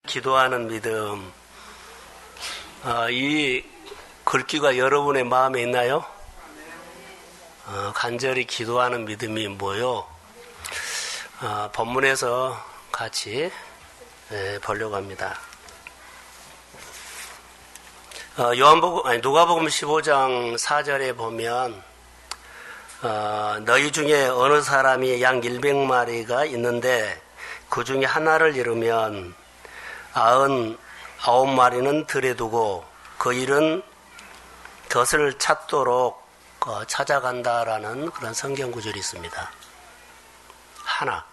기도하는 믿음. 이 글귀가 여러분의 마음에 있나요? 간절히 기도하는 믿음이 뭐요? 본문에서 같이 보려고 합니다. 누가복음 15장 4절에 보면 너희 중에 어느 사람이 양 100마리가 있는데 그 중에 하나를 잃으면 99마리는 들에 두고 그 일은 그것을 찾도록 찾아간다라는 그런 성경 구절이 있습니다. 하나.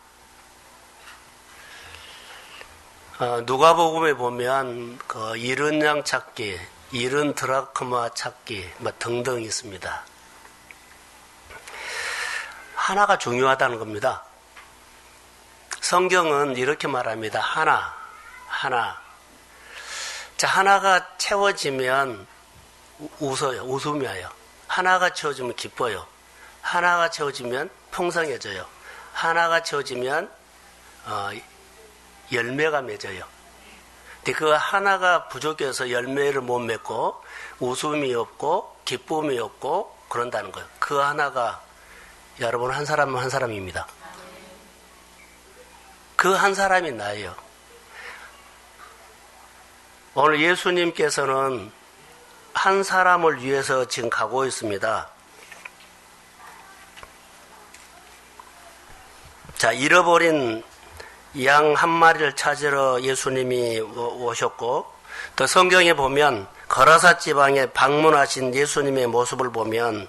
누가복음에 보면 잃은 양 찾기, 잃은 드라크마 찾기 등등 있습니다. 하나가 중요하다는 겁니다. 성경은 이렇게 말합니다. 하나. 자, 하나가 채워지면 웃어요. 웃음이 와요. 하나가 채워지면 기뻐요. 하나가 채워지면 풍성해져요. 하나가 채워지면 열매가 맺어요. 근데 그 하나가 부족해서 열매를 못 맺고 웃음이 없고 기쁨이 없고 그런다는 거예요. 그 하나가 여러분 한 사람은 한 사람입니다. 그 한 사람이 나예요. 오늘 예수님께서는 한 사람을 위해서 지금 가고 있습니다. 자, 잃어버린 양 한 마리를 찾으러 예수님이 오셨고, 또 성경에 보면 거라사 지방에 방문하신 예수님의 모습을 보면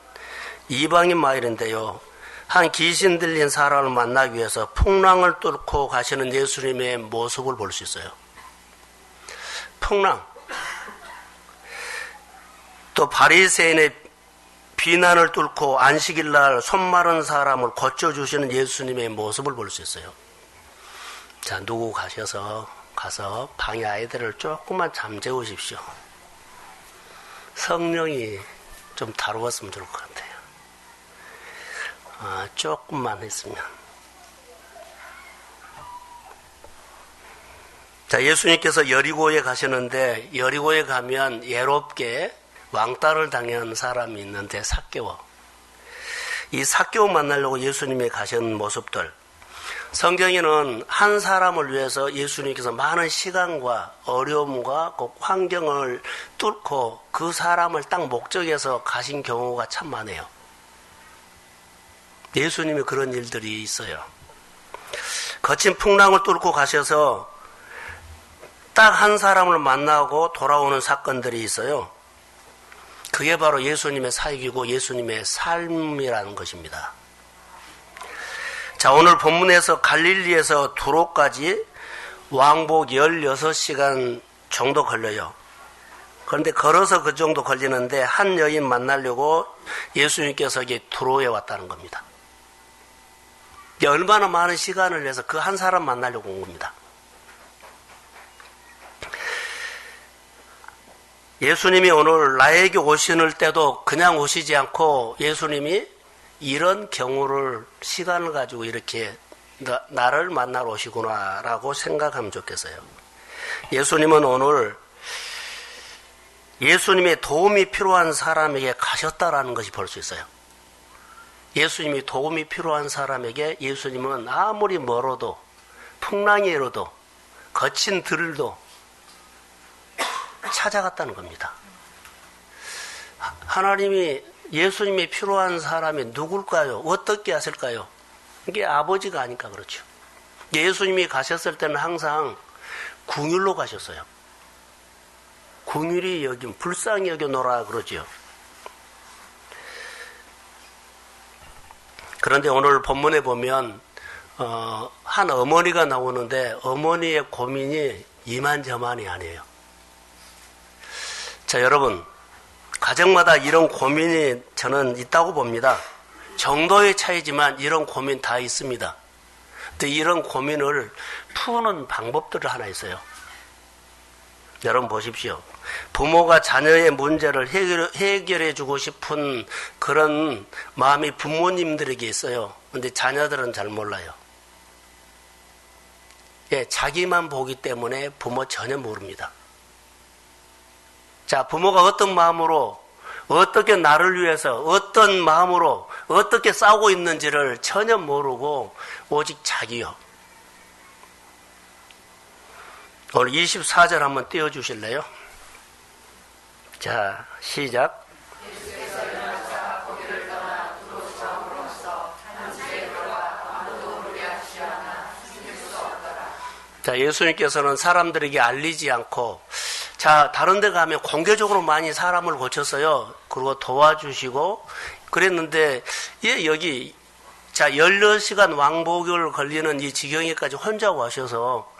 이방인 마을인데요. 한 귀신 들린 사람을 만나기 위해서 풍랑을 뚫고 가시는 예수님의 모습을 볼 수 있어요. 풍랑. 또 바리새인의 비난을 뚫고 안식일날 손 마른 사람을 고쳐주시는 예수님의 모습을 볼 수 있어요. 자, 누구 가서 방에 아이들을 조금만 잠재우십시오. 성령이 좀 다루었으면 좋을 것 같아요. 조금만 했으면. 자, 예수님께서 여리고에 가시는데 여리고에 가면 예롭게 왕따를 당한 사람이 있는데 삭개오. 이 삭개오 만나려고 예수님이 가신 모습들. 성경에는 한 사람을 위해서 예수님께서 많은 시간과 어려움과 그 환경을 뚫고 그 사람을 딱 목적해서 가신 경우가 참 많아요. 예수님이 그런 일들이 있어요. 거친 풍랑을 뚫고 가셔서 딱 한 사람을 만나고 돌아오는 사건들이 있어요. 그게 바로 예수님의 사역이고 예수님의 삶이라는 것입니다. 자, 오늘 본문에서 갈릴리에서 두로까지 왕복 16시간 정도 걸려요. 그런데 걸어서 그 정도 걸리는데 한 여인 만나려고 예수님께서 두로에 왔다는 겁니다. 얼마나 많은 시간을 내서 그 한 사람 만나려고 온 겁니다. 예수님이 오늘 나에게 오시는 때도 그냥 오시지 않고 예수님이 이런 경우를 시간을 가지고 이렇게 나를 만나러 오시구나라고 생각하면 좋겠어요. 예수님은 오늘 예수님의 도움이 필요한 사람에게 가셨다라는 것이 볼 수 있어요. 예수님이 도움이 필요한 사람에게 예수님은 아무리 멀어도 풍랑이 일어도 거친 들도 찾아갔다는 겁니다. 하나님이 예수님이 필요한 사람이 누굴까요? 어떻게 하실까요? 이게 아버지가 아니까 그렇죠. 예수님이 가셨을 때는 항상 궁율로 가셨어요. 궁율이 여긴 불쌍히 여겨노라 그러죠. 그런데 오늘 본문에 보면 한 어머니가 나오는데 어머니의 고민이 이만저만이 아니에요. 자, 여러분, 가정마다 이런 고민이 저는 있다고 봅니다. 정도의 차이지만 이런 고민 다 있습니다. 근데 이런 고민을 푸는 방법들이 하나 있어요. 여러분 보십시오. 부모가 자녀의 문제를 해결해 주고 싶은 그런 마음이 부모님들에게 있어요. 근데 자녀들은 잘 몰라요. 예, 자기만 보기 때문에 부모 전혀 모릅니다. 자, 부모가 어떤 마음으로, 어떻게 나를 위해서, 어떤 마음으로, 어떻게 싸우고 있는지를 전혀 모르고 오직 자기요. 오늘 24절 한번 띄워주실래요? 자, 시작. 자, 예수님께서는 사람들에게 알리지 않고, 자, 다른 데 가면 공개적으로 많이 사람을 고쳤어요. 그리고 도와주시고, 그랬는데, 예, 여기, 자, 16시간 왕복을 걸리는 이 지경에까지 혼자 와셔서,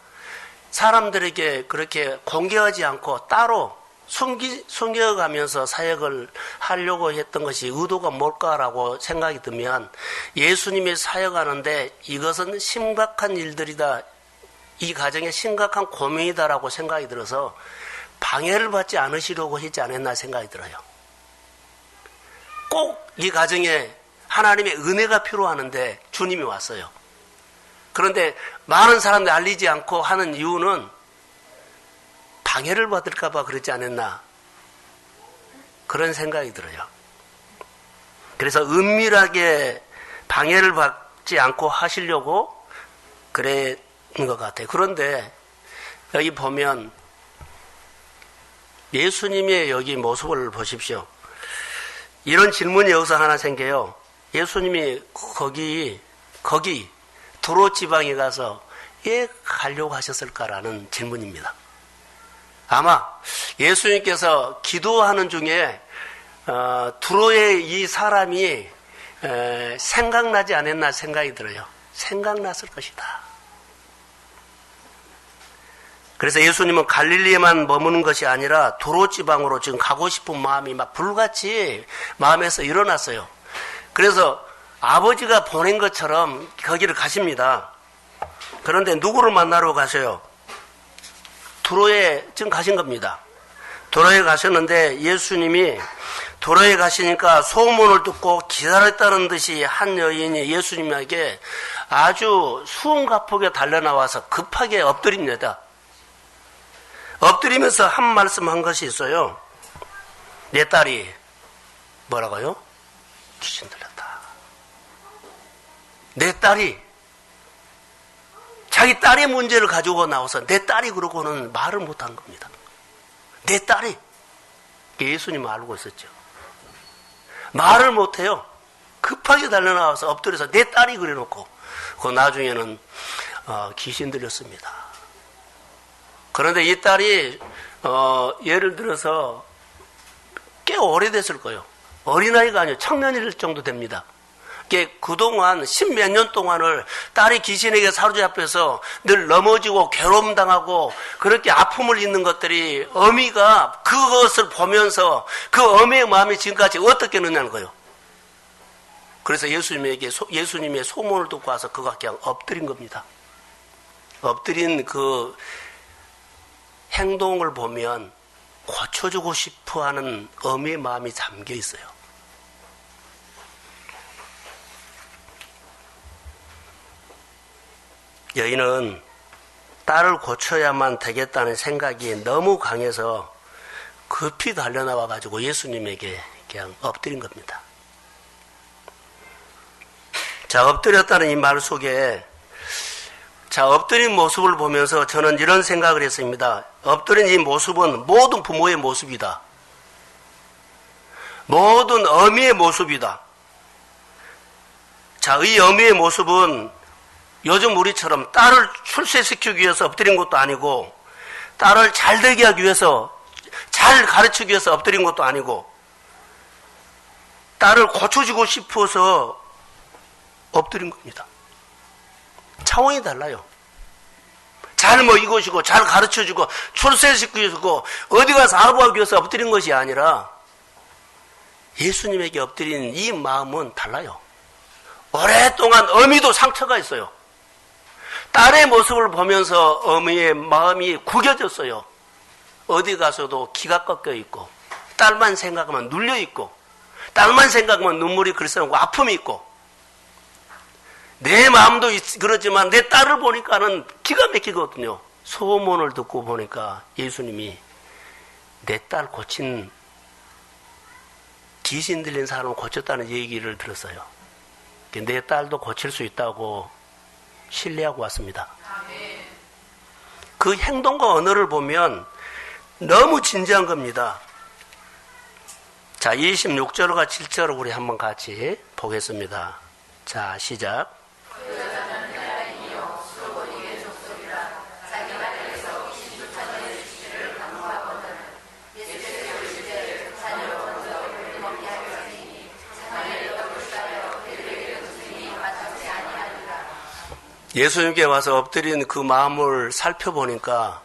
사람들에게 그렇게 공개하지 않고 따로 숨겨가면서 사역을 하려고 했던 것이 의도가 뭘까라고 생각이 들면, 예수님이 사역하는데 이것은 심각한 일들이다. 이 가정에 심각한 고민이다라고 생각이 들어서 방해를 받지 않으시려고 했지 않았나 생각이 들어요. 꼭 이 가정에 하나님의 은혜가 필요하는데 주님이 왔어요. 그런데 많은 사람들이 알리지 않고 하는 이유는 방해를 받을까 봐 그러지 않았나 그런 생각이 들어요. 그래서 은밀하게 방해를 받지 않고 하시려고 그랬는 것 같아요. 그런데 여기 보면 예수님의 여기 모습을 보십시오. 이런 질문이 여기서 하나 생겨요. 예수님이 거기 두로 지방에 가서 왜 가려고 하셨을까라는 질문입니다. 아마 예수님께서 기도하는 중에 두로의 이 사람이 생각나지 않았나 생각이 들어요. 생각났을 것이다. 그래서 예수님은 갈릴리에만 머무는 것이 아니라 두로 지방으로 지금 가고 싶은 마음이 막 불같이 마음에서 일어났어요. 그래서 아버지가 보낸 것처럼 거기를 가십니다. 그런데 누구를 만나러 가셔요? 두로에 지금 가신 겁니다. 두로에 가셨는데 예수님이 두로에 가시니까 소문을 듣고 기다렸다는 듯이 한 여인이 예수님에게 아주 수은가폭에 달려나와서 급하게 엎드립니다. 엎드리면서 한 말씀 한 것이 있어요. 내 딸이 뭐라고요? 귀신 들렸다. 내 딸이 자기 딸의 문제를 가지고 나와서 내 딸이 그러고는 말을 못한 겁니다. 내 딸이 예수님은 알고 있었죠. 말을 못해요. 급하게 달려나와서 엎드려서 내 딸이 그래놓고 그 나중에는 귀신 들렸습니다. 그런데 이 딸이 예를 들어서 꽤 오래됐을 거예요. 어린아이가 아니에요. 청년일 정도 됩니다. 그동안 십몇 년 동안을 딸이 귀신에게 사로잡혀서 늘 넘어지고 괴로움당하고 그렇게 아픔을 입는 것들이 어미가 그것을 보면서 그 어미의 마음이 지금까지 어떻게 했느냐는 거예요. 그래서 예수님의 소문을 듣고 와서 그가 그냥 엎드린 겁니다. 엎드린 그 행동을 보면 고쳐주고 싶어 하는 어미의 마음이 잠겨 있어요. 여인은 딸을 고쳐야만 되겠다는 생각이 너무 강해서 급히 달려나와 가지고 예수님에게 그냥 엎드린 겁니다. 자, 엎드렸다는 이 말 속에 자, 엎드린 모습을 보면서 저는 이런 생각을 했습니다. 엎드린 이 모습은 모든 부모의 모습이다. 모든 어미의 모습이다. 자, 이 어미의 모습은 요즘 우리처럼 딸을 출세시키기 위해서 엎드린 것도 아니고 딸을 잘 되게 하기 위해서 잘 가르치기 위해서 엎드린 것도 아니고 딸을 고쳐주고 싶어서 엎드린 겁니다. 차원이 달라요. 잘 먹이고시고 잘 가르쳐주고 출세시키고 어디 가서 아부하기 위해서 엎드린 것이 아니라 예수님에게 엎드린 이 마음은 달라요. 오랫동안 어미도 상처가 있어요. 딸의 모습을 보면서 어미의 마음이 구겨졌어요. 어디 가서도 기가 꺾여 있고 딸만 생각하면 눌려 있고 딸만 생각하면 눈물이 글썽이고 아픔이 있고 내 마음도 그렇지만 내 딸을 보니까는 기가 막히거든요. 소문을 듣고 보니까 예수님이 내 딸 고친, 귀신 들린 사람을 고쳤다는 얘기를 들었어요. 내 딸도 고칠 수 있다고 신뢰하고 왔습니다. 그 행동과 언어를 보면 너무 진지한 겁니다. 자, 26절과 7절을 우리 한번 같이 보겠습니다. 자, 시작. 예수님께 와서 엎드린 그 마음을 살펴보니까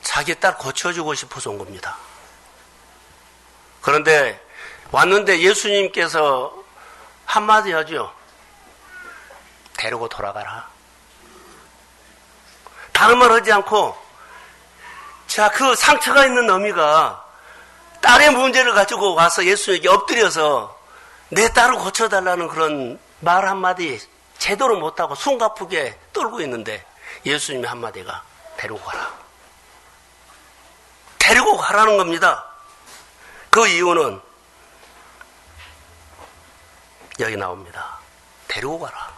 자기 딸 고쳐주고 싶어서 온 겁니다. 그런데 왔는데 예수님께서 한마디 하죠. 데리고 돌아가라. 다른 말 하지 않고, 자, 그 상처가 있는 어미가 딸의 문제를 가지고 와서 예수님께 엎드려서 내 딸을 고쳐달라는 그런 말 한마디 제대로 못하고 숨가쁘게 떨고 있는데 예수님이 한마디가 데리고 가라. 데리고 가라는 겁니다. 그 이유는 여기 나옵니다. 데리고 가라.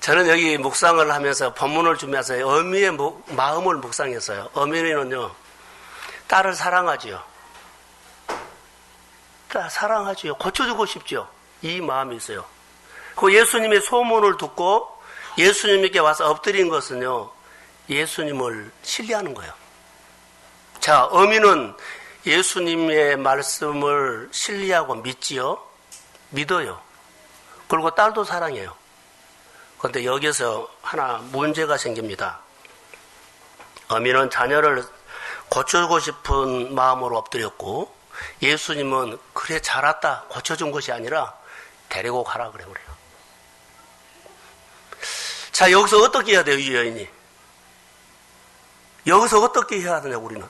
저는 여기 묵상을 하면서 본문을 주면서 어미의 마음을 묵상했어요. 어미는요, 딸을 사랑하지요. 딸 사랑하지요. 고쳐주고 싶죠. 이 마음이 있어요. 그 예수님의 소문을 듣고 예수님께 와서 엎드린 것은요, 예수님을 신뢰하는 거예요. 자, 어미는 예수님의 말씀을 신뢰하고 믿지요. 믿어요. 그리고 딸도 사랑해요. 그런데 여기서 하나 문제가 생깁니다. 어미는 자녀를 고쳐주고 싶은 마음으로 엎드렸고 예수님은 그래 잘 왔다 고쳐준 것이 아니라 데리고 가라 그래요. 자, 여기서 어떻게 해야 돼요, 이 여인이? 여기서 어떻게 해야 되냐, 우리는?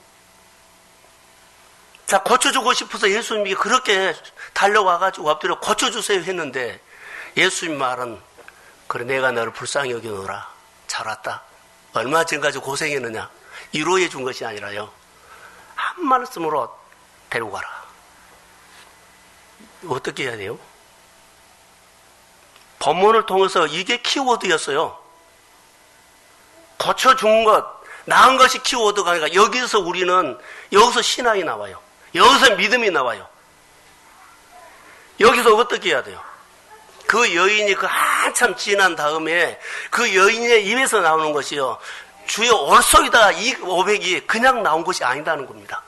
자, 고쳐주고 싶어서 예수님이 그렇게 달려와가지고 엎드려 고쳐주세요 했는데 예수님 말은 그래, 내가 너를 불쌍히 여기노라. 잘 왔다. 얼마나 지금까지 고생했느냐. 위로해 준 것이 아니라요. 한 말씀으로 데리고 가라. 어떻게 해야 돼요? 본문을 통해서 이게 키워드였어요. 고쳐준 것, 나은 것이 키워드가 아니라 여기서 우리는, 여기서 신앙이 나와요. 여기서 믿음이 나와요. 여기서 어떻게 해야 돼요? 그 여인이 그 한참 지난 다음에 그 여인의 입에서 나오는 것이요. 주여 올소이다 이 고백이 그냥 나온 것이 아니다는 겁니다.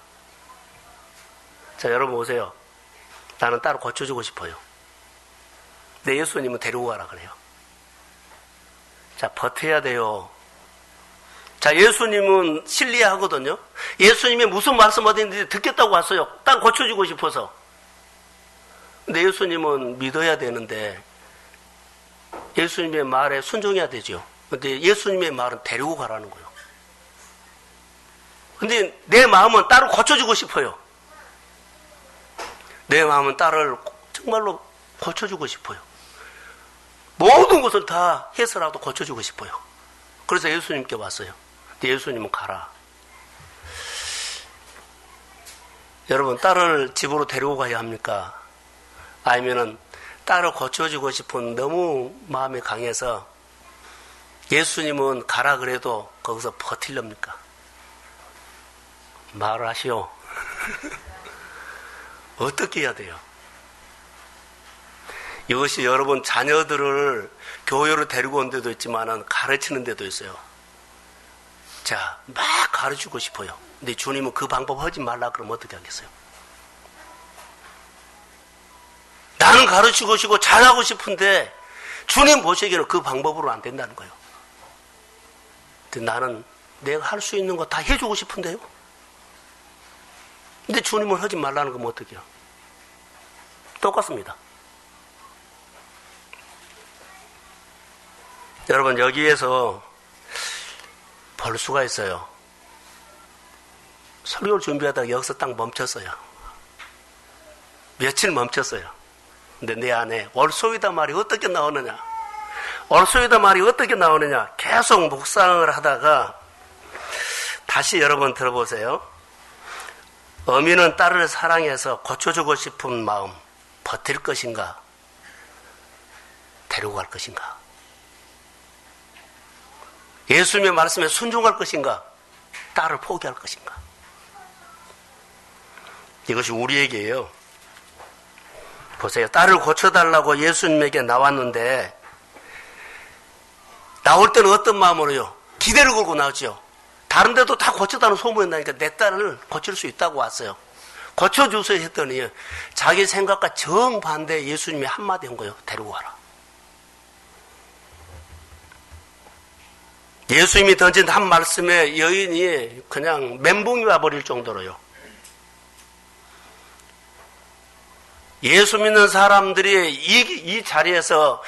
자, 여러분 보세요. 나는 딸을 고쳐주고 싶어요. 내 예수님은 데리고 가라 그래요. 자, 버텨야 돼요. 자, 예수님은 신뢰하거든요. 예수님이 무슨 말씀 어딘지 듣겠다고 왔어요. 딸 고쳐주고 싶어서. 근데 예수님은 믿어야 되는데 예수님의 말에 순종해야 되죠. 근데 예수님의 말은 데리고 가라는 거예요. 근데 내 마음은 딸을 고쳐주고 싶어요. 내 마음은 딸을 정말로 고쳐주고 싶어요. 모든 것을 다 해서라도 고쳐주고 싶어요. 그래서 예수님께 왔어요. 근데 예수님은 가라. 여러분, 딸을 집으로 데리고 가야 합니까? 아니면은 딸을 고쳐주고 싶은 너무 마음이 강해서 예수님은 가라 그래도 거기서 버틸랍니까? 말하시오. 어떻게 해야 돼요? 이것이 여러분 자녀들을 교회로 데리고 온 데도 있지만 가르치는 데도 있어요. 자, 막 가르치고 싶어요. 근데 주님은 그 방법 하지 말라 그러면 어떻게 하겠어요? 나는 가르치고 싶고 잘하고 싶은데 주님 보시기에는 그 방법으로 안 된다는 거예요. 근데 나는 내가 할 수 있는 거 다 해주고 싶은데요. 근데 주님은 하지 말라는 거면 어떻게 해요? 똑같습니다. 여러분, 여기에서 볼 수가 있어요. 설교를 준비하다가 여기서 딱 멈췄어요. 며칠 멈췄어요. 근데 내 안에 올소이다 말이 어떻게 나오느냐? 올소이다 말이 어떻게 나오느냐? 계속 묵상을 하다가 다시 여러분 들어보세요. 어미는 딸을 사랑해서 고쳐주고 싶은 마음 버틸 것인가? 데리고 갈 것인가? 예수님의 말씀에 순종할 것인가? 딸을 포기할 것인가? 이것이 우리에게요. 보세요. 딸을 고쳐달라고 예수님에게 나왔는데 나올 때는 어떤 마음으로요? 기대를 걸고 나왔죠. 다른 데도 다 고쳐다는 소문이 나니까 내 딸을 고칠 수 있다고 왔어요. 고쳐주세요 했더니 자기 생각과 정반대 예수님이 한마디 한 거예요. 데리고 가라. 예수님이 던진 한 말씀에 여인이 그냥 멘붕이 와버릴 정도로요. 예수 믿는 사람들이 이 자리에서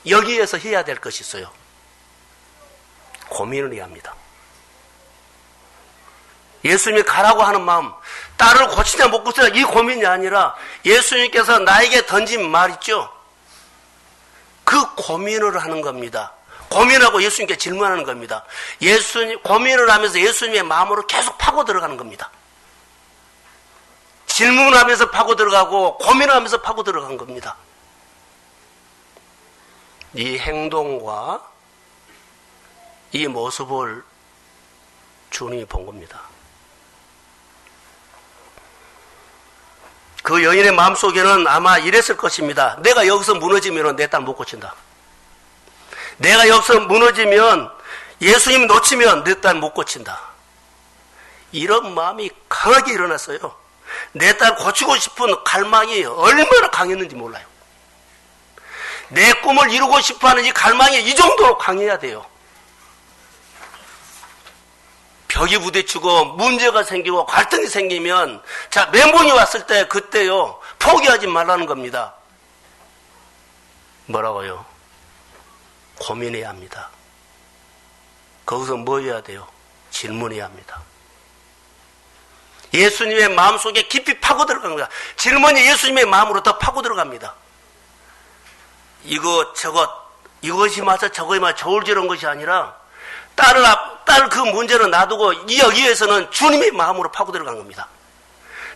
여기에서 해야 될 것이 있어요. 고민을 해야 합니다. 예수님이 가라고 하는 마음, 딸을 고치냐 못 고치냐 이 고민이 아니라 예수님께서 나에게 던진 말 있죠. 그 고민을 하는 겁니다. 고민하고 예수님께 질문하는 겁니다. 예수님 고민을 하면서 예수님의 마음으로 계속 파고 들어가는 겁니다. 질문하면서 파고 들어가고 고민하면서 파고 들어간 겁니다. 이 행동과 이 모습을 주님이 본 겁니다. 그 여인의 마음속에는 아마 이랬을 것입니다. 내가 여기서 무너지면 내 딸 못 고친다. 내가 여기서 무너지면 예수님 놓치면 내 딸 못 고친다. 이런 마음이 강하게 일어났어요. 내 딸 고치고 싶은 갈망이 얼마나 강했는지 몰라요. 내 꿈을 이루고 싶어하는 이 갈망이 이 정도로 강해야 돼요. 벽이 부딪히고 문제가 생기고 갈등이 생기면 자 멘붕이 왔을 때 그때요 포기하지 말라는 겁니다. 뭐라고요? 고민해야 합니다. 거기서 뭐 해야 돼요? 질문해야 합니다. 예수님의 마음속에 깊이 파고 들어갑니다. 질문이 예수님의 마음으로 더 파고 들어갑니다. 이것이 맞아 저것이 맞아 저울질한 것이 아니라 딸 그 문제는 놔두고 여기에서는 주님의 마음으로 파고 들어간 겁니다.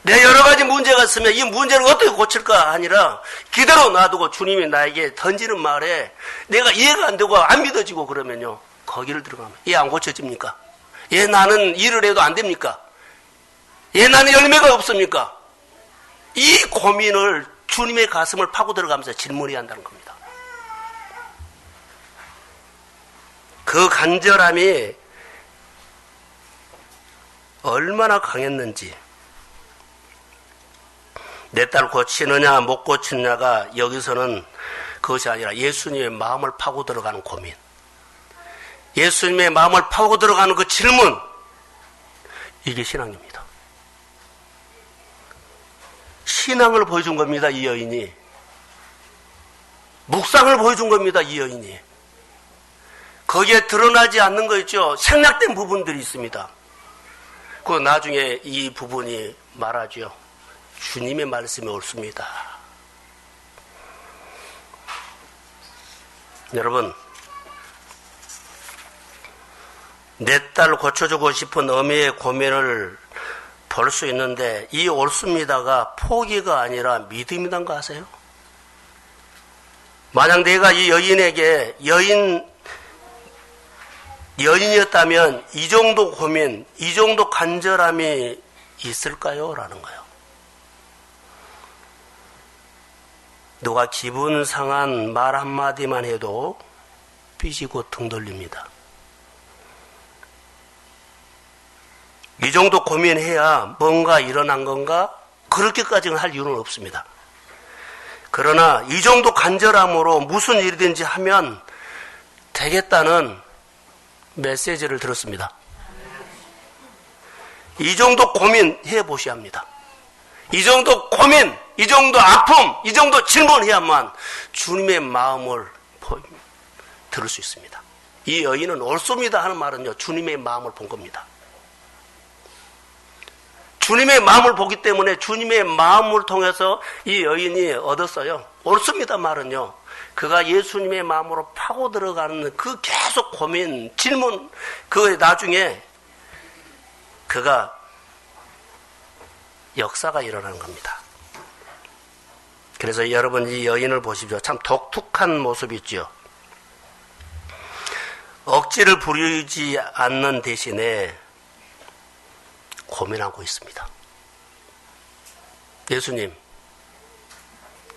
내 여러 가지 문제가 있으면 이 문제를 어떻게 고칠까 아니라 기대로 놔두고 주님이 나에게 던지는 말에 내가 이해가 안 되고 안 믿어지고 그러면요 거기를 들어가면 얘 안 고쳐집니까? 얘 나는 일을 해도 안 됩니까? 얘 나는 열매가 없습니까? 이 고민을 주님의 가슴을 파고 들어가면서 질문해야 한다는 겁니다. 그 간절함이 얼마나 강했는지 내 딸 고치느냐 못 고치느냐가 여기서는 그것이 아니라 예수님의 마음을 파고 들어가는 고민, 예수님의 마음을 파고 들어가는 그 질문, 이게 신앙입니다. 신앙을 보여준 겁니다. 이 여인이 묵상을 보여준 겁니다. 이 여인이 거기에 드러나지 않는 거 있죠. 생략된 부분들이 있습니다. 그 나중에 이 부분이 말하죠. 주님의 말씀이 옳습니다. 여러분, 내 딸 고쳐주고 싶은 어미의 고민을 볼 수 있는데 이 옳습니다가 포기가 아니라 믿음이란 거 아세요? 만약 내가 이 여인에게 여인이었다면 이 정도 고민, 이 정도 간절함이 있을까요? 라는 거예요. 누가 기분 상한 말 한마디만 해도 삐지고 등 돌립니다. 이 정도 고민해야 뭔가 일어난 건가? 그렇게까지는 할 이유는 없습니다. 그러나 이 정도 간절함으로 무슨 일이든지 하면 되겠다는 메시지를 들었습니다. 이 정도 고민해 보셔야 합니다. 이 정도 고민, 이 정도 아픔, 이 정도 질문해야만 주님의 마음을 들을 수 있습니다. 이 여인은 옳습니다 하는 말은요, 주님의 마음을 본 겁니다. 주님의 마음을 보기 때문에 주님의 마음을 통해서 이 여인이 얻었어요. 옳습니다 말은요. 그가 예수님의 마음으로 파고 들어가는 그 계속 고민, 질문, 그 나중에 그가 역사가 일어나는 겁니다. 그래서 여러분 이 여인을 보십시오. 참 독특한 모습이 있죠. 억지를 부리지 않는 대신에 고민하고 있습니다. 예수님,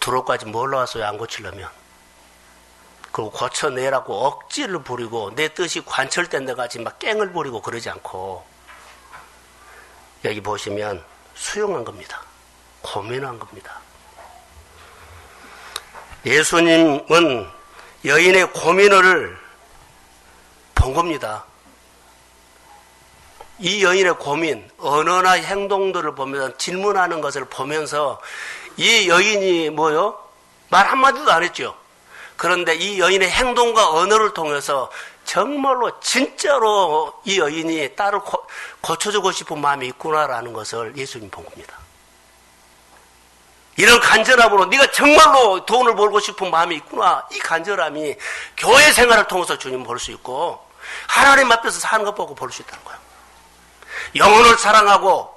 두로까지 뭘 나왔어요? 안 고치려면. 그리고 고쳐내라고 억지를 부리고 내 뜻이 관철된 데까지 막 깽을 부리고 그러지 않고 여기 보시면 수용한 겁니다. 고민한 겁니다. 예수님은 여인의 고민을 본 겁니다. 이 여인의 고민, 언어나 행동들을 보면서 질문하는 것을 보면서 이 여인이 뭐요? 말 한마디도 안 했죠. 그런데 이 여인의 행동과 언어를 통해서 정말로 진짜로 이 여인이 딸을 고쳐주고 싶은 마음이 있구나라는 것을 예수님이 본 겁니다. 이런 간절함으로 네가 정말로 돈을 벌고 싶은 마음이 있구나. 이 간절함이 교회 생활을 통해서 주님 볼 수 있고 하나님 앞에서 사는 것 보고 볼 수 있다는 거예요. 영혼을 사랑하고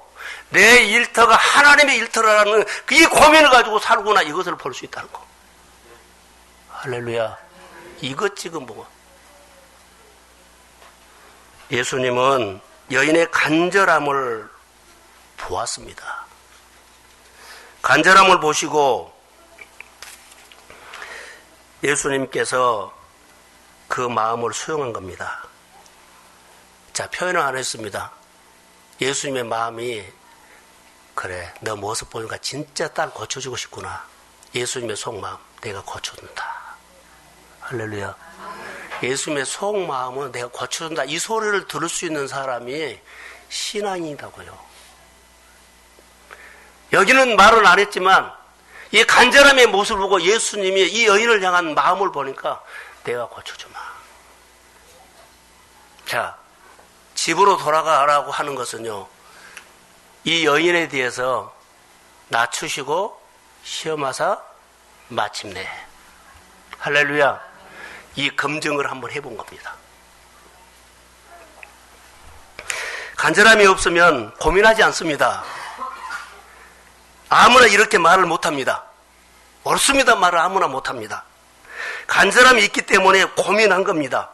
내 일터가 하나님의 일터라는 이 고민을 가지고 살구나 이것을 볼 수 있다는 거. 할렐루야. 이것 지금 보고 예수님은 여인의 간절함을 보았습니다. 간절함을 보시고 예수님께서 그 마음을 수용한 겁니다. 자, 표현을 안 했습니다. 예수님의 마음이 그래, 너 모습 보니까 진짜 딸 고쳐주고 싶구나. 예수님의 속마음 내가 고쳐준다. 할렐루야. 예수님의 속마음은 내가 고쳐준다. 이 소리를 들을 수 있는 사람이 신앙이다고요. 여기는 말은 안 했지만 이 간절함의 모습을 보고 예수님이 이 여인을 향한 마음을 보니까 내가 고쳐주마. 자, 집으로 돌아가라고 하는 것은요, 이 여인에 대해서 낮추시고 시험하사 마침내 할렐루야 이 검증을 한번 해본 겁니다. 간절함이 없으면 고민하지 않습니다. 아무나 이렇게 말을 못합니다. 옳습니다 말을 아무나 못합니다. 간절함이 있기 때문에 고민한 겁니다.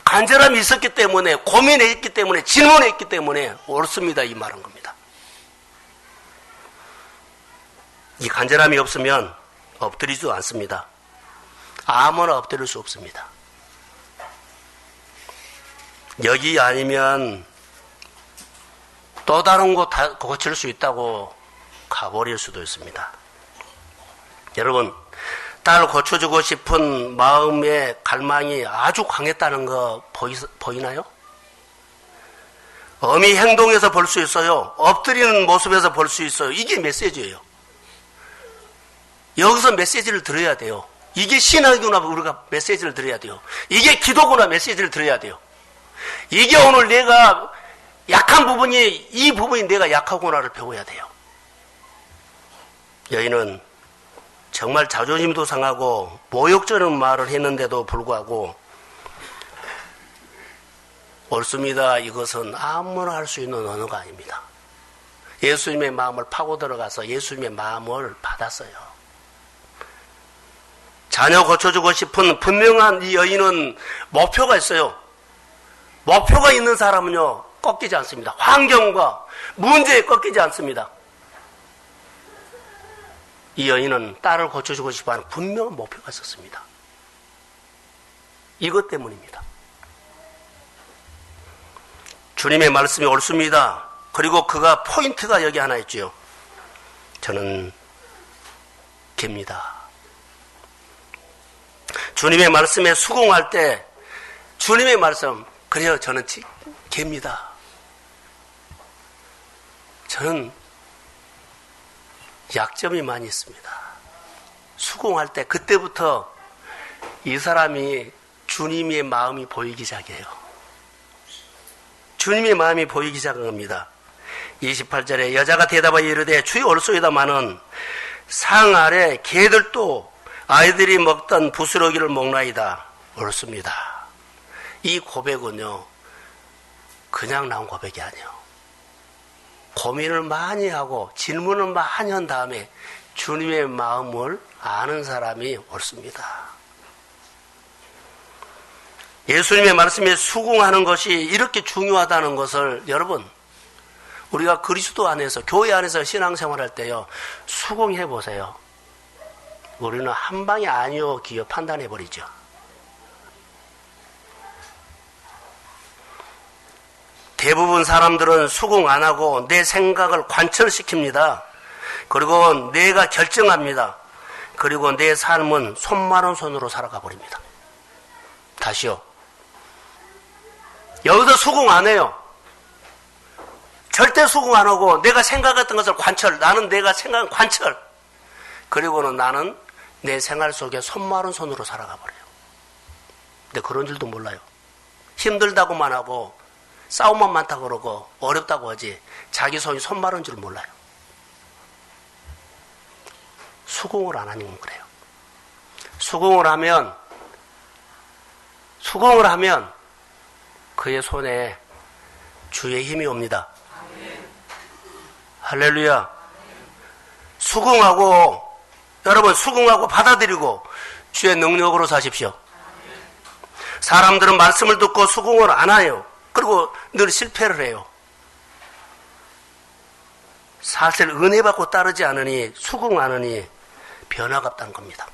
간절함이 있었기 때문에 고민했기 때문에 질문했기 때문에 옳습니다 이 말한 겁니다. 이 간절함이 없으면 엎드리지도 않습니다. 아무나 엎드릴 수 없습니다. 여기 아니면 또 다른 곳 다 고칠 수 있다고 가버릴 수도 있습니다. 여러분, 딸을 고쳐주고 싶은 마음의 갈망이 아주 강했다는 거 보이나요? 어미 행동에서 볼 수 있어요. 엎드리는 모습에서 볼 수 있어요. 이게 메시지예요. 여기서 메시지를 들어야 돼요. 이게 신학이구나 우리가 메시지를 들어야 돼요. 이게 기도구나 메시지를 들어야 돼요. 이게 오늘 내가 약한 부분이 이 부분이 내가 약하구나를 배워야 돼요. 여인은 정말 자존심도 상하고 모욕적인 말을 했는데도 불구하고 옳습니다. 이것은 아무나 할 수 있는 언어가 아닙니다. 예수님의 마음을 파고 들어가서 예수님의 마음을 받았어요. 자녀 고쳐주고 싶은 분명한 이 여인은 목표가 있어요. 목표가 있는 사람은요 꺾이지 않습니다. 환경과 문제에 꺾이지 않습니다. 이 여인은 딸을 고쳐주고 싶어하는 분명한 목표가 있었습니다. 이것 때문입니다. 주님의 말씀이 옳습니다. 그리고 그가 포인트가 여기 하나 있죠. 저는 개입니다. 주님의 말씀에 수긍할 때 주님의 말씀 그래요. 저는 개입니다. 저는 약점이 많이 있습니다. 수긍할 때 그때부터 이 사람이 주님의 마음이 보이기 시작해요. 주님의 마음이 보이기 시작한 겁니다. 28절에 여자가 대답하여 이르되 주여 옳소이다마는 상 아래 개들도 아이들이 먹던 부스러기를 먹나이다. 옳습니다. 이 고백은요, 그냥 나온 고백이 아니에요. 고민을 많이 하고 질문을 많이 한 다음에 주님의 마음을 아는 사람이 옳습니다. 예수님의 말씀에 수긍하는 것이 이렇게 중요하다는 것을 여러분, 우리가 그리스도 안에서, 교회 안에서 신앙생활할 때요, 수긍해 보세요. 우리는 한 방에 아니요 기어 판단해 버리죠. 대부분 사람들은 수긍 안 하고 내 생각을 관철시킵니다. 그리고 내가 결정합니다. 그리고 내 삶은 손 마른 손으로 살아가 버립니다. 다시요. 여기서 수긍 안 해요. 절대 수긍 안 하고 내가 생각했던 것을 관철, 나는 내가 생각한 관철. 그리고는 나는 내 생활 속에 손 마른 손으로 살아가 버려요. 근데 그런 줄도 몰라요. 힘들다고만 하고 싸움만 많다고 그러고 어렵다고 하지 자기 손이 손 마른 줄 몰라요. 수긍을 안 하는 건 그래요. 수긍을 하면 그의 손에 주의 힘이 옵니다. 할렐루야. 여러분 수긍하고 받아들이고 주의 능력으로 사십시오. 사람들은 말씀을 듣고 수긍을 안 해요. 그리고 늘 실패를 해요. 사실 은혜 받고 따르지 않으니, 수긍하느니 변화가 없다는 겁니다.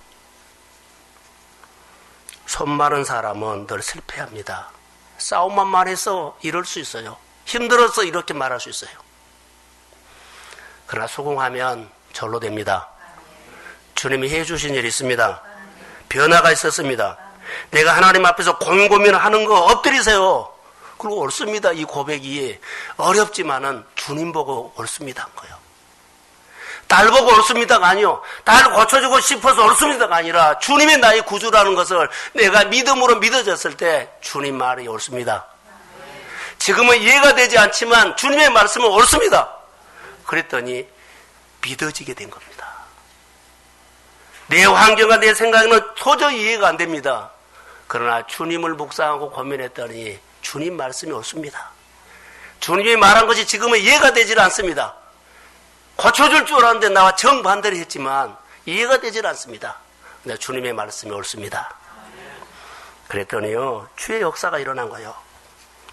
손 마른 사람은 늘 실패합니다. 싸움만 말해서 이럴 수 있어요. 힘들어서 이렇게 말할 수 있어요. 그러나 수긍하면 절로 됩니다. 주님이 해주신 일이 있습니다. 변화가 있었습니다. 내가 하나님 앞에서 고민을 하는 거 엎드리세요. 그리고 옳습니다. 이 고백이 어렵지만은 주님 보고 옳습니다 한 거예요. 딸 보고 옳습니다가 아니요. 딸 고쳐주고 싶어서 옳습니다가 아니라 주님이 나의 구주라는 것을 내가 믿음으로 믿어졌을 때 주님 말이 옳습니다. 지금은 이해가 되지 않지만 주님의 말씀은 옳습니다. 그랬더니 믿어지게 된 겁니다. 내 환경과 내 생각에는 도저히 이해가 안 됩니다. 그러나 주님을 묵상하고 고민했더니 주님 말씀이 옳습니다. 주님이 말한 것이 지금은 이해가 되질 않습니다. 고쳐줄 줄 알았는데 나와 정반대를 했지만 이해가 되질 않습니다. 근데 주님의 말씀이 옳습니다. 그랬더니요, 주의 역사가 일어난 거예요.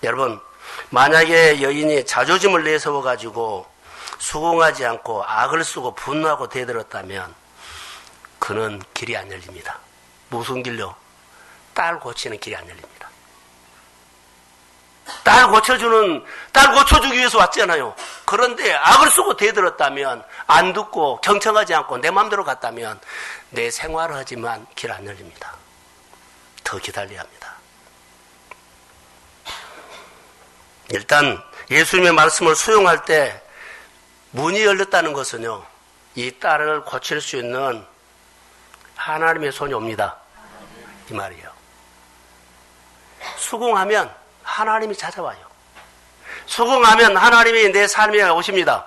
여러분, 만약에 여인이 자존심을 내세워가지고 수긍하지 않고 악을 쓰고 분노하고 대들었다면 그는 길이 안 열립니다. 무슨 길로? 딸 고치는 길이 안 열립니다. 딸 고쳐주기 위해서 왔잖아요. 그런데 악을 쓰고 대들었다면, 안 듣고 경청하지 않고 내 마음대로 갔다면 내 생활을 하지만 길 안 열립니다. 더 기다려야 합니다. 일단 예수님의 말씀을 수용할 때 문이 열렸다는 것은요, 이 딸을 고칠 수 있는 하나님의 손이 옵니다. 이 말이에요. 수긍하면 하나님이 찾아와요. 수긍하면 하나님이 내 삶에 오십니다.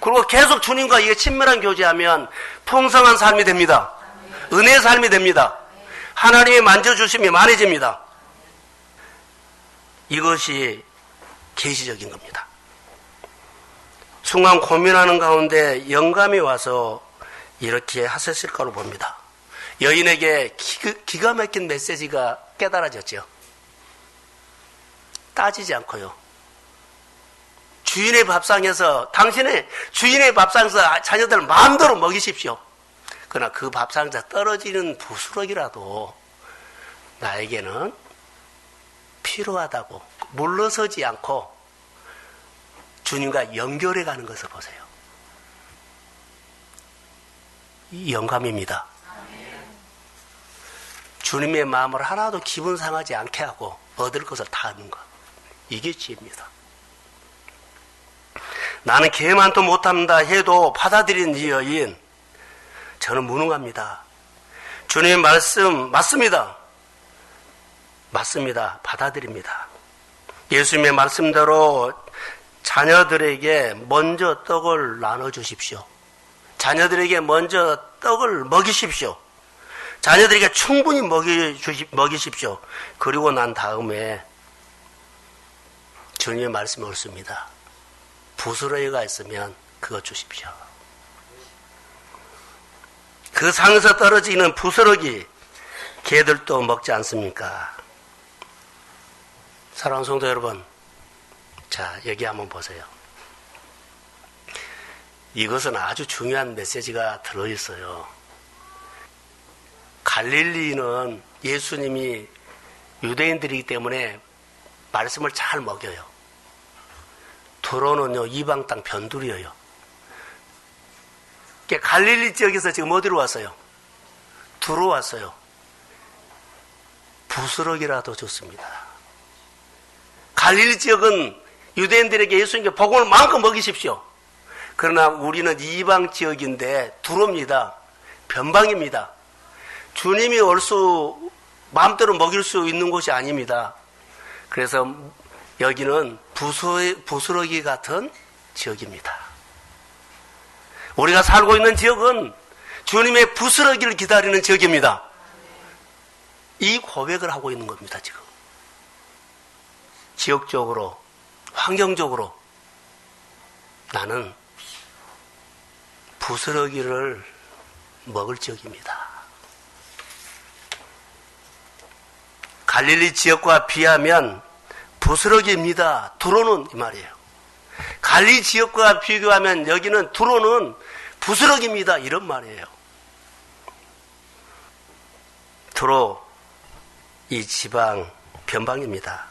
그리고 계속 주님과 이게 친밀한 교제하면 풍성한 삶이 됩니다. 은혜의 삶이 됩니다. 하나님의 만져주심이 많아집니다. 이것이 계시적인 겁니다. 순간 고민하는 가운데 영감이 와서 이렇게 하셨을 거로 봅니다. 여인에게 기가 막힌 메시지가 깨달아졌죠. 따지지 않고요. 주인의 밥상에서, 당신의 주인의 밥상에서 자녀들 마음대로 먹이십시오. 그러나 그 밥상에서 떨어지는 부스러기라도 나에게는 필요하다고 물러서지 않고 주님과 연결해 가는 것을 보세요. 이 영감입니다. 주님의 마음을 하나도 기분 상하지 않게 하고 얻을 것을 다 얻는 것. 이게 지혜입니다. 나는 개만도 못합니다 해도 받아들인 이 여인, 저는 무능합니다. 주님의 말씀 맞습니다. 맞습니다. 받아들입니다. 예수님의 말씀대로 자녀들에게 먼저 떡을 나눠주십시오. 자녀들에게 먼저 떡을 먹이십시오. 자녀들에게 충분히 먹이십시오. 그리고 난 다음에 주님의 말씀이 옳습니다. 부스러기가 있으면 그거 주십시오. 그 상에서 떨어지는 부스러기 개들도 먹지 않습니까? 사랑하는 성도 여러분, 자, 여기 한번 보세요. 이것은 아주 중요한 메시지가 들어있어요. 갈릴리는 예수님이 유대인들이기 때문에 말씀을 잘 먹여요. 두로는요, 이방 땅 변두리예요. 갈릴리 지역에서 지금 어디로 왔어요? 두로 왔어요. 부스러기라도 줬습니다. 갈릴리 지역은 유대인들에게 예수님께 복음을 마음껏 먹이십시오. 그러나 우리는 이방 지역인데 두로입니다. 변방입니다. 주님이 마음대로 먹일 수 있는 곳이 아닙니다. 그래서 여기는 부스러기 같은 지역입니다. 우리가 살고 있는 지역은 주님의 부스러기를 기다리는 지역입니다. 이 고백을 하고 있는 겁니다, 지금. 지역적으로, 환경적으로 나는 부스러기를 먹을 지역입니다. 갈릴리 지역과 비하면 부스러기입니다. 두로는 이 말이에요. 갈릴리 지역과 비교하면 여기는 두로는 부스러기입니다. 이런 말이에요. 두로 이 지방 변방입니다.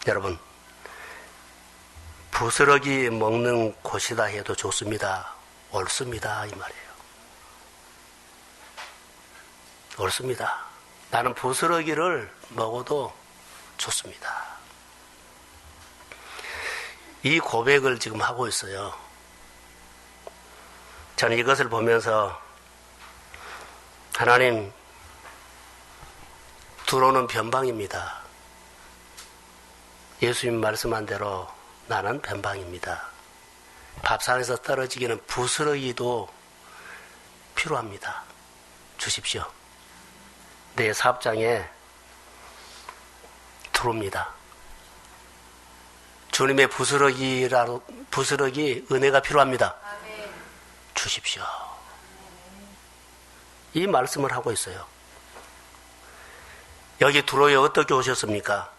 여러분, 부스러기 먹는 곳이다 해도 좋습니다. 옳습니다. 이 말이에요. 옳습니다. 나는 부스러기를 먹어도 좋습니다. 이 고백을 지금 하고 있어요. 저는 이것을 보면서 하나님, 두로는 변방입니다. 예수님 말씀한 대로 나는 변방입니다. 밥상에서 떨어지기는 부스러기도 필요합니다. 주십시오. 내 사업장에 두로입니다. 주님의 부스러기 은혜가 필요합니다. 주십시오. 이 말씀을 하고 있어요. 여기 두로에 어떻게 오셨습니까?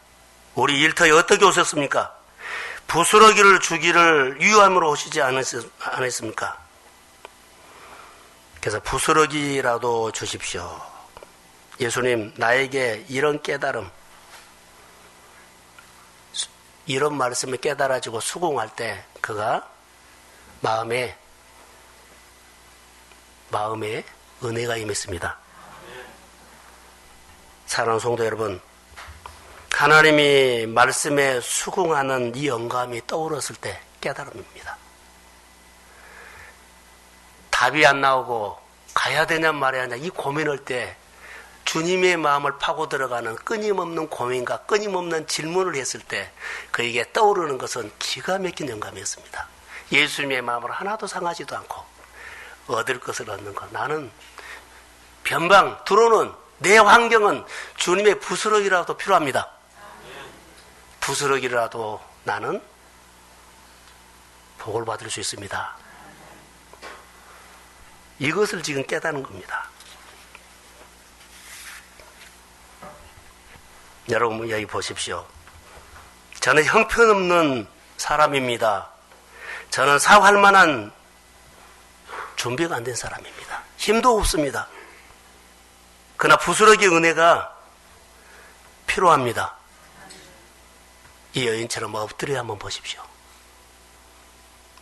우리 일터에 어떻게 오셨습니까? 부스러기를 주기를 유함으로 오시지 않았습니까? 그래서 부스러기라도 주십시오. 예수님, 나에게 이런 깨달음, 이런 말씀을 깨달아지고 수긍할 때 그가 마음에 은혜가 임했습니다. 사랑하는 성도 여러분, 하나님이 말씀에 수긍하는 이 영감이 떠올랐을 때 깨달음입니다. 답이 안 나오고 가야 되냐 말아야 하냐 이 고민할 때 주님의 마음을 파고 들어가는 끊임없는 고민과 끊임없는 질문을 했을 때 그에게 떠오르는 것은 기가 막힌 영감이었습니다. 예수님의 마음을 하나도 상하지도 않고 얻을 것을 얻는 것. 나는 변방, 두로는 내 환경은 주님의 부스러기라도 필요합니다. 부스러기라도 나는 복을 받을 수 있습니다. 이것을 지금 깨닫는 겁니다. 여러분 여기 보십시오. 저는 형편없는 사람입니다. 저는 사업할 만한 준비가 안 된 사람입니다. 힘도 없습니다. 그러나 부스러기 은혜가 필요합니다. 이 여인처럼 엎드려 한번 보십시오.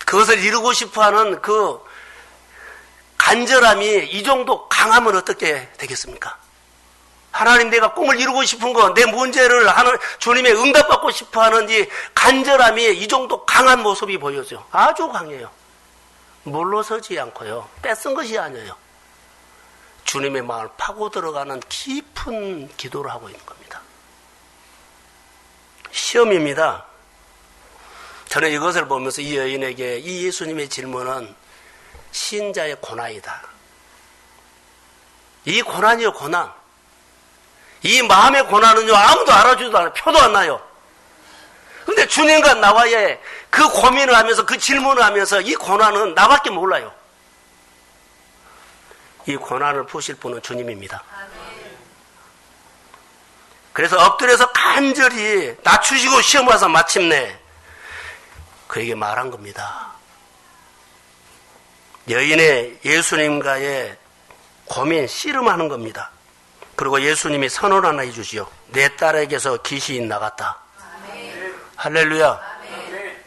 그것을 이루고 싶어하는 그 간절함이 이 정도 강하면 어떻게 되겠습니까? 하나님, 내가 꿈을 이루고 싶은 거, 내 문제를 주님의 응답받고 싶어하는 이 간절함이 이 정도 강한 모습이 보여져요. 아주 강해요. 물러서지 않고요. 뺏은 것이 아니에요. 주님의 마음을 파고 들어가는 깊은 기도를 하고 있는 겁니다. 시험입니다. 저는 이것을 보면서 이 여인에게 이 예수님의 질문은 신자의 고난이다. 이 고난이요, 고난. 이 마음의 고난은요, 아무도 알아주지도 않아요. 표도 안 나요. 근데 주님과 나와의 그 고민을 하면서, 그 질문을 하면서 이 고난은 나밖에 몰라요. 이 고난을 푸실 분은 주님입니다. 그래서 엎드려서 간절히 낮추시고 시험 와서 마침내 그에게 말한 겁니다. 여인의 예수님과의 고민, 씨름하는 겁니다. 그리고 예수님이 선언 하나 해주시오. 내 딸에게서 귀신이 나갔다. 아멘. 할렐루야. 아멘.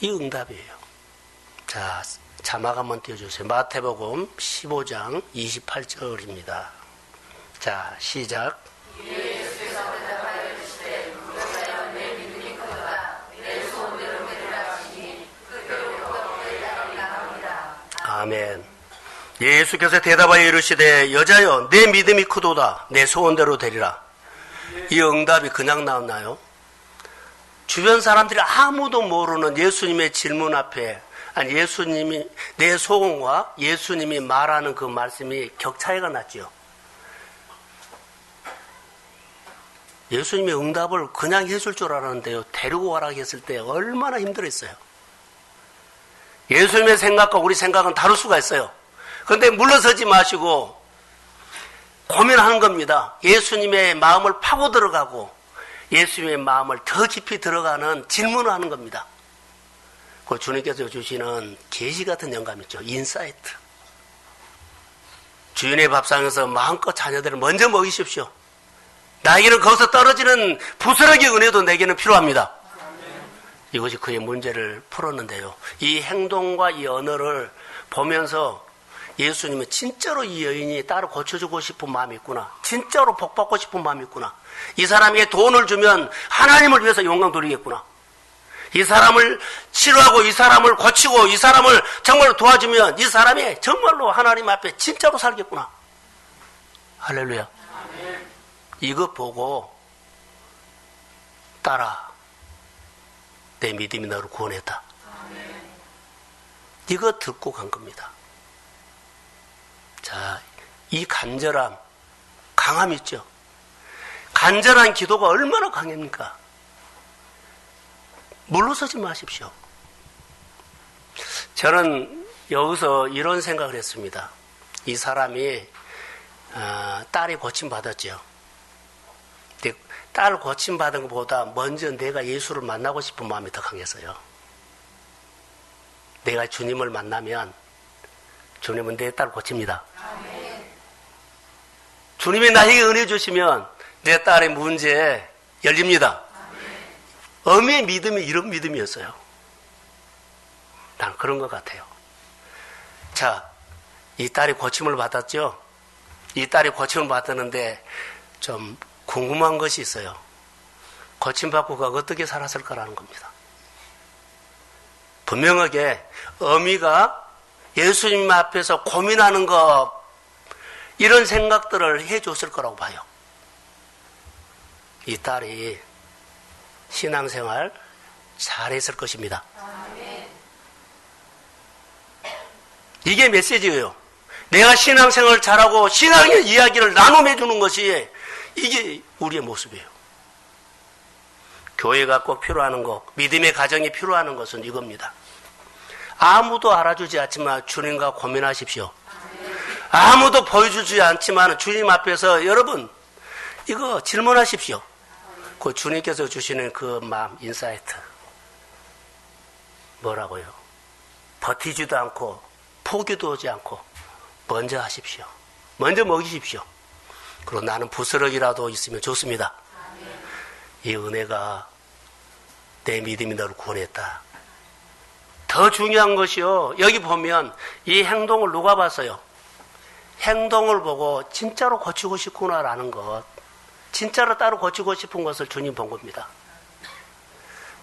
이 응답이에요. 자, 자막 한번 띄워주세요. 마태복음 15장 28절입니다. 자, 시작. 예수께서 대답하여 이르시되 무릇하여 내 믿음이 크도다. 내 소원대로 되리라 하시니 그대로 되리라 합니다. 아멘. 예수께서 대답하여 이르시되 여자여 내 믿음이 크도다. 내 소원대로 되리라. 이 응답이 그냥 나왔나요? 주변 사람들이 아무도 모르는 예수님의 질문 앞에, 아니 예수님이 내 소원과 예수님이 말하는 그 말씀이 격차이가 났죠. 예수님의 응답을 그냥 해줄 줄 알았는데요, 데리고 와라 했을 때 얼마나 힘들었어요. 예수님의 생각과 우리 생각은 다를 수가 있어요. 그런데 물러서지 마시고 고민하는 겁니다. 예수님의 마음을 파고 들어가고 예수님의 마음을 더 깊이 들어가는 질문을 하는 겁니다. 그 주님께서 주시는 계시 같은 영감 있죠. 인사이트. 주인의 밥상에서 마음껏 자녀들을 먼저 먹이십시오. 나에게는 거기서 떨어지는 부스러기 은혜도 내게는 필요합니다. 이것이 그의 문제를 풀었는데요. 이 행동과 이 언어를 보면서 예수님은 진짜로 이 여인이 딸을 고쳐주고 싶은 마음이 있구나. 진짜로 복받고 싶은 마음이 있구나. 이 사람에게 돈을 주면 하나님을 위해서 영광 돌리겠구나. 이 사람을 치료하고 이 사람을 고치고 이 사람을 정말로 도와주면 이 사람이 정말로 하나님 앞에 진짜로 살겠구나. 할렐루야. 이것 보고 딸아 내 믿음이 너를 구원했다. 이거 듣고 간 겁니다. 자, 이 간절함, 강함 있죠. 간절한 기도가 얼마나 강합니까? 물러서지 마십시오. 저는 여기서 이런 생각을 했습니다. 이 사람이 딸이 고침받았죠. 딸 고침받은 것보다 먼저 내가 예수를 만나고 싶은 마음이 더 강했어요. 내가 주님을 만나면 주님은 내 딸 고칩니다. 주님이 나에게 은혜 주시면 내 딸의 문제 열립니다. 어미의 믿음이 이런 믿음이었어요. 난 그런 것 같아요. 자, 이 딸이 고침을 받았죠? 이 딸이 고침을 받았는데 좀 궁금한 것이 있어요. 고침받고 그가 어떻게 살았을까라는 겁니다. 분명하게 어미가 예수님 앞에서 고민하는 것, 이런 생각들을 해줬을 거라고 봐요. 이 딸이 신앙생활 잘했을 것입니다. 이게 메시지예요. 내가 신앙생활 잘하고 신앙의 이야기를 나눔해주는 것이 이게 우리의 모습이에요. 교회가 꼭 필요한 것, 믿음의 가정이 필요한 것은 이겁니다. 아무도 알아주지 않지만 주님과 고민하십시오. 아무도 보여주지 않지만 주님 앞에서 여러분 이거 질문하십시오. 그 주님께서 주시는 그 마음, 인사이트 뭐라고요? 버티지도 않고 포기도 하지 않고 먼저 하십시오. 먼저 먹이십시오. 그리고 나는 부스러기라도 있으면 좋습니다. 이 은혜가 내 믿음이 너를 구원했다. 더 중요한 것이요, 여기 보면 이 행동을 누가 봤어요? 행동을 보고 진짜로 고치고 싶구나라는 것, 진짜로 따로 고치고 싶은 것을 주님 본 겁니다.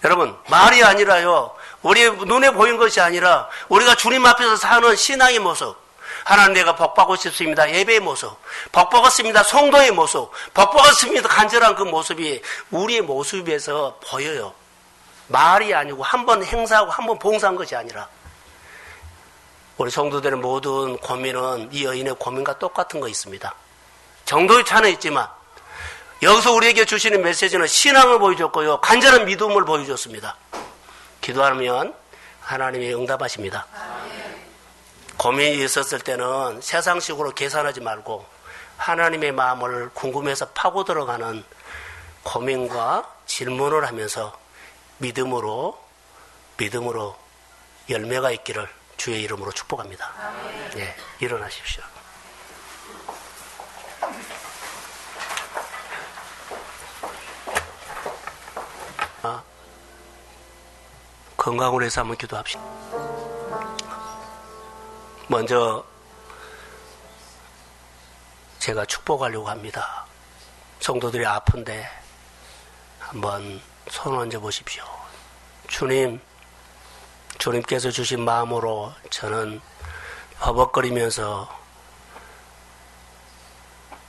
여러분, 말이 아니라요, 우리 눈에 보인 것이 아니라 우리가 주님 앞에서 사는 신앙의 모습, 하나님 내가 복받고 싶습니다. 예배의 모습, 복받았습니다. 성도의 모습, 복받았습니다. 간절한 그 모습이 우리의 모습에서 보여요. 말이 아니고 한 번 행사하고 한 번 봉사한 것이 아니라 우리 성도들의 모든 고민은 이 여인의 고민과 똑같은 거 있습니다. 정도의 차는 있지만 여기서 우리에게 주시는 메시지는 신앙을 보여줬고요. 간절한 믿음을 보여줬습니다. 기도하면 하나님이 응답하십니다. 고민이 있었을 때는 세상식으로 계산하지 말고 하나님의 마음을 궁금해서 파고 들어가는 고민과 질문을 하면서 믿음으로 열매가 있기를 주의 이름으로 축복합니다. 네, 일어나십시오. 건강을 위해서 한번 기도합시다. 먼저 제가 축복하려고 합니다. 성도들이 아픈데 한번 손 얹어 보십시오. 주님께서 주신 마음으로 저는 버벅거리면서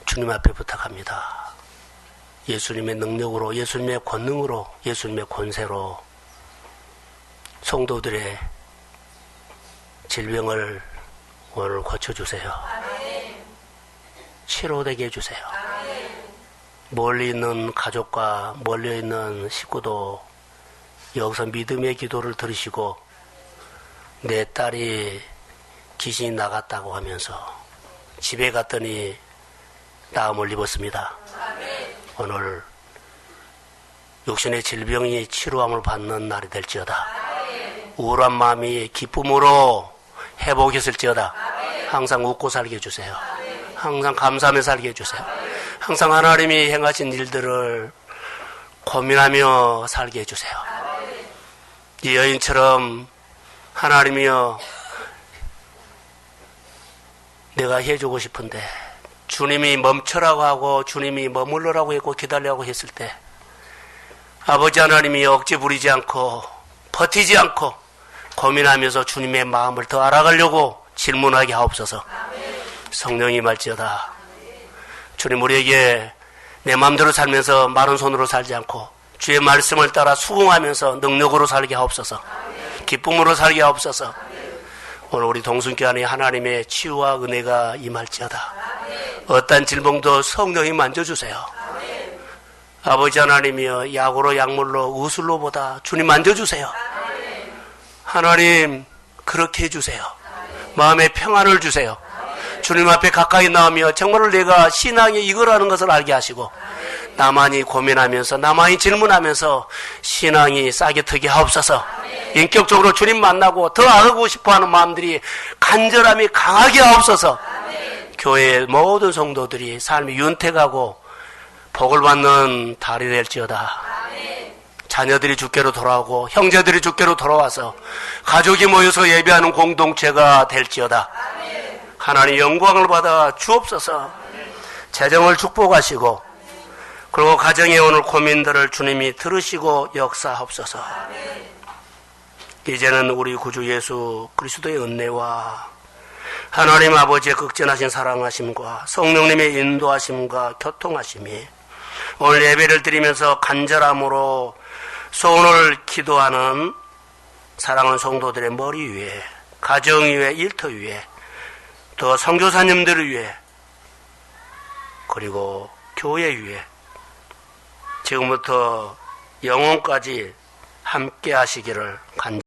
주님 앞에 부탁합니다. 예수님의 능력으로, 예수님의 권능으로, 예수님의 권세로 성도들의 질병을 오늘 고쳐주세요. 치료되게 해주세요. 멀리 있는 가족과 멀리 있는 식구도 여기서 믿음의 기도를 들으시고 내 딸이 귀신이 나갔다고 하면서 집에 갔더니 나음을 입었습니다. 오늘 육신의 질병이 치료함을 받는 날이 될지어다. 우울한 마음이 기쁨으로 회복했을지어다. 항상 웃고 살게 해주세요. 항상 감사하며 살게 해주세요. 항상 하나님이 행하신 일들을 고민하며 살게 해주세요. 이 여인처럼 하나님이여 내가 해주고 싶은데 주님이 멈춰라고 하고 주님이 머물러라고 했고 기다리라고 했을 때 아버지 하나님이 억지 부리지 않고 버티지 않고 고민하면서 주님의 마음을 더 알아가려고 질문하게 하옵소서. 성령이 말지어다. 주님 우리에게 내 마음대로 살면서 마른 손으로 살지 않고 주의 말씀을 따라 수긍하면서 능력으로 살게 하옵소서. 기쁨으로 살게 하옵소서. 오늘 우리 동순교 안에 하나님의 치유와 은혜가 임할지어다. 어떤 질병도 성령이 만져주세요. 아버지 하나님이여 약으로 약물로 의술로보다 주님 만져주세요. 하나님 그렇게 해주세요. 마음의 평안을 주세요. 주님 앞에 가까이 나오며 정말로 내가 신앙이 이거라는 것을 알게 하시고 나만이 고민하면서 나만이 질문하면서 신앙이 싹이 트게 하옵소서. 인격적으로 주님 만나고 더 알고 싶어하는 마음들이 간절함이 강하게 하옵소서. 교회의 모든 성도들이 삶이 윤택하고 복을 받는 달이 될지어다. 자녀들이 주께로 돌아오고 형제들이 주께로 돌아와서 가족이 모여서 예배하는 공동체가 될지어다. 하나님 영광을 받아 주옵소서. 재정을 축복하시고 그리고 가정의 오늘 고민들을 주님이 들으시고 역사하옵소서. 이제는 우리 구주 예수 그리스도의 은혜와 하나님 아버지의 극진하신 사랑하심과 성령님의 인도하심과 교통하심이 오늘 예배를 드리면서 간절함으로 소원을 기도하는 사랑하는 성도들의 머리 위에, 가정 위에, 일터 위에, 또 선교사님들을 위해, 그리고 교회 위에 지금부터 영혼까지 함께 하시기를 간절히